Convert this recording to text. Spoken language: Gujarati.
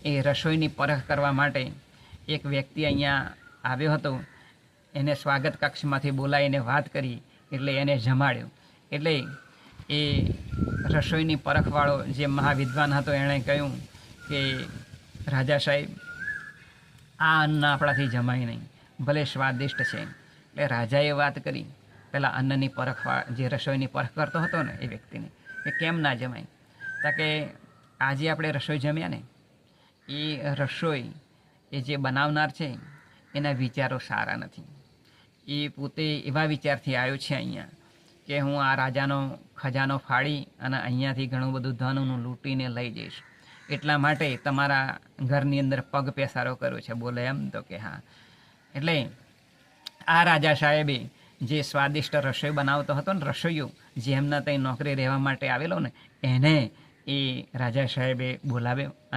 એ રસોઈની પરખ કરવા માટે એક વ્યક્તિ અહીંયા આવ્યો હતો. એને સ્વાગત કક્ષમાંથી બોલાવીને વાત કરી એટલે એને જમાડ્યો. એટલે એ રસોઈની પરખવાળો જે મહાવિદ્વાન હતો એણે કહ્યું કે રાજા સાહેબ, આ અન્ન આપણાથી જમાય નહીં, ભલે સ્વાદિષ્ટ છે. એટલે રાજાએ વાત કરી પેલા અન્નની પરખ, જે રસોઈની પરખ કરતો હતો ને એ વ્યક્તિને, કે કેમ ના જમાય? તો કે આજે આપણે રસોઈ જમ્યા ને, એ રસોઈ એ જે બનાવનાર છે એના વિચારો સારા નથી. એ પોતે એવા વિચારથી આવ્યો છે અહીંયા કે હું આ રાજાનો ખજાનો ફાડી અને અહીંયાથી ઘણું બધું ધનનું લૂંટીને લઈ જઈશ, એટલા માટે તમારા ઘરની અંદર પગ પેસારો કર્યો છે. બોલે એમ? તો કે હા. એટલે આ રાજા સાહેબે જે સ્વાદિષ્ટ રસોઈ બનાવતો હતો ને, રસોઈયો જે એમના ત્યાં નોકરી રહેવા માટે આવેલો ને, એને એ રાજા સાહેબે બોલાવ્યો